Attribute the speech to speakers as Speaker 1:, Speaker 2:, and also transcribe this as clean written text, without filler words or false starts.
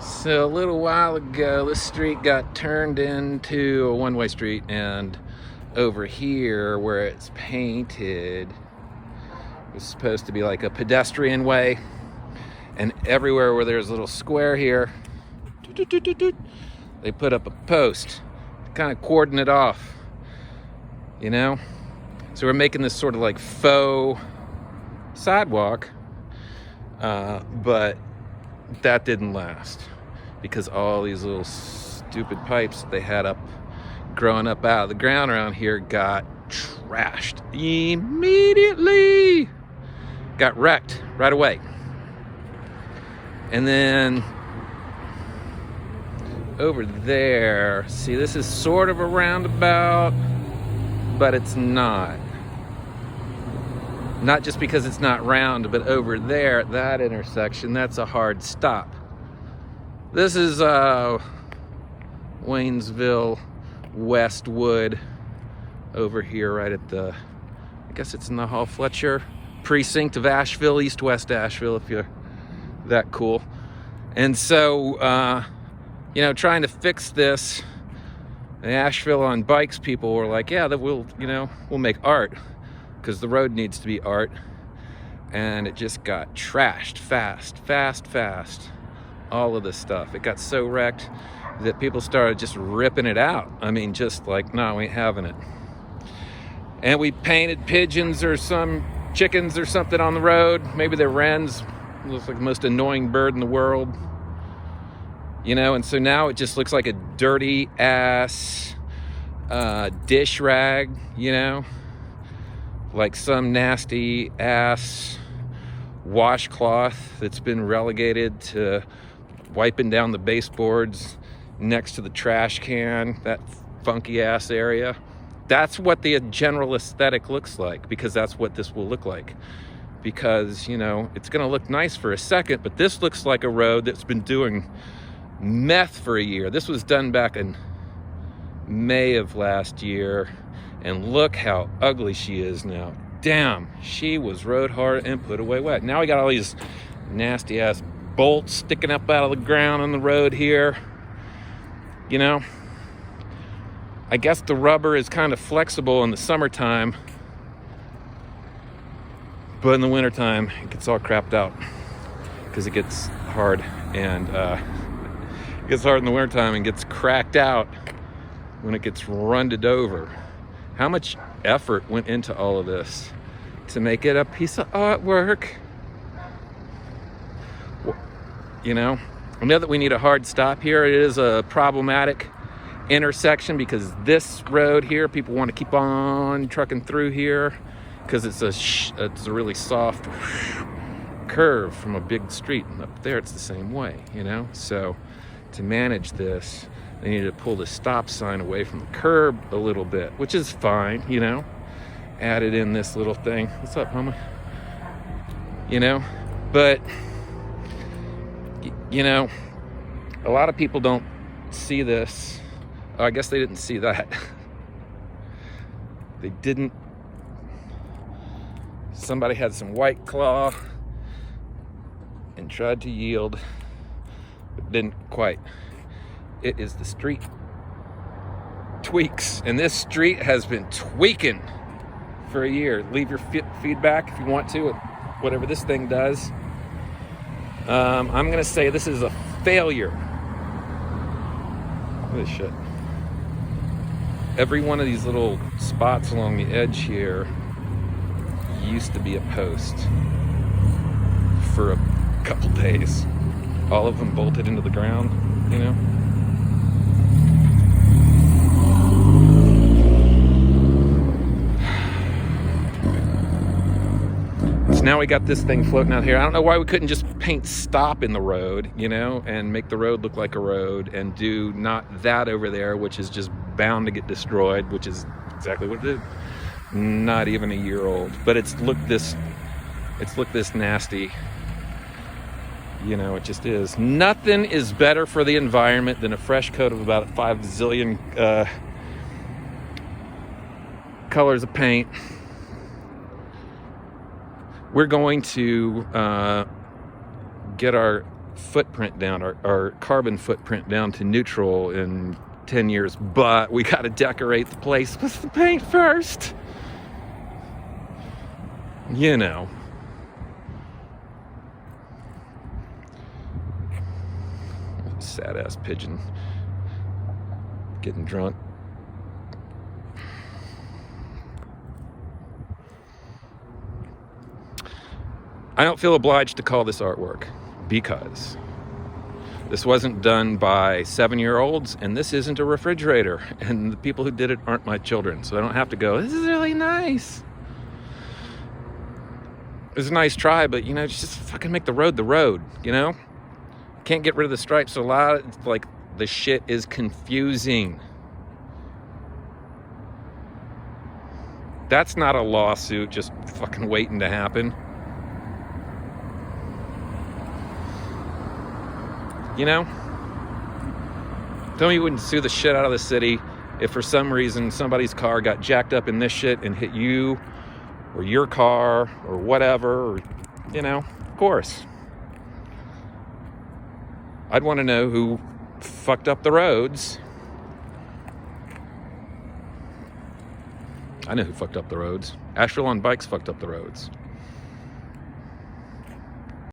Speaker 1: So a little while ago, this street got turned into a one-way street, and over here where it's painted was supposed to be like a pedestrian way, and everywhere where there's a little square here, they put up a post to kind of cordon it off, you know? So we're making this sort of like faux sidewalk, but that didn't last because all these little stupid pipes they had up growing up out of the ground around here got trashed immediately, got wrecked right away. And then over there, see, this is sort of a roundabout, but it's not just because it's not round, but over there at that intersection, that's a hard stop. This is Waynesville, Westwood, over here right at the, I guess it's in the Hall Fletcher precinct of Asheville, East-West Asheville, if you're that cool. And so, trying to fix this, in Asheville on bikes, people were like, yeah, that we'll make art, because the road needs to be art. And it just got trashed fast. All of this stuff. It got so wrecked that people started just ripping it out. I mean, just like, no, we ain't having it. And we painted pigeons or some chickens or something on the road. Maybe they're wrens. Looks like the most annoying bird in the world. And so now it just looks like a dirty ass dish rag, like some nasty ass washcloth that's been relegated to wiping down the baseboards next to the trash can, that funky ass area. That's what the general aesthetic looks like, because that's what this will look like. Because, it's going to look nice for a second, but this looks like a road that's been doing meth for a year. This was done back in May of last year, and look how ugly she is now. Damn, she was rode hard and put away wet. Now we got all these nasty ass bolts sticking up out of the ground on the road here. I guess the rubber is kind of flexible in the summertime, but in the wintertime it gets all crapped out because it gets hard, and it gets hard in the wintertime and gets cracked out when it gets runded over. How much effort went into all of this to make it a piece of artwork? I know that we need a hard stop here. It is a problematic intersection because this road here, people want to keep on trucking through here because it's a really soft curve from a big street. And up there, it's the same way, So to manage this, they need to pull the stop sign away from the curb a little bit, which is fine, Added in this little thing. What's up, homie? But a lot of people don't see this. Oh, I guess they didn't see that. They didn't. Somebody had some White Claw and tried to yield, but didn't quite. It is the street tweaks, and this street has been tweaking for a year. Leave your feedback if you want to, whatever this thing does. I'm gonna say this is a failure. Look at this shit. Every one of these little spots along the edge here used to be a post for a couple days. All of them bolted into the ground, So now we got this thing floating out here. I don't know why we couldn't just paint stop in the road, and make the road look like a road, and do not that over there, which is just bound to get destroyed, which is exactly what it did. Not even a year old, but it's looked this nasty. It just is. Nothing is better for the environment than a fresh coat of about 5 zillion colors of paint. We're going to get our footprint down, our carbon footprint down to neutral in 10 years, but we got to decorate the place with the paint first. You know. Sad ass pigeon getting drunk. I don't feel obliged to call this artwork because this wasn't done by 7-year-olds, and this isn't a refrigerator, and the people who did it aren't my children, so I don't have to go, this is really nice. It's a nice try, but, you know, just fucking make the road, you know? Can't get rid of the stripes. A lot, like, the shit is confusing. That's not a lawsuit just fucking waiting to happen. You know? Tell me you wouldn't sue the shit out of the city if for some reason somebody's car got jacked up in this shit and hit you or your car or whatever, or, you know, of course. I'd want to know who fucked up the roads. I know who fucked up the roads. Asheville on Bikes fucked up the roads.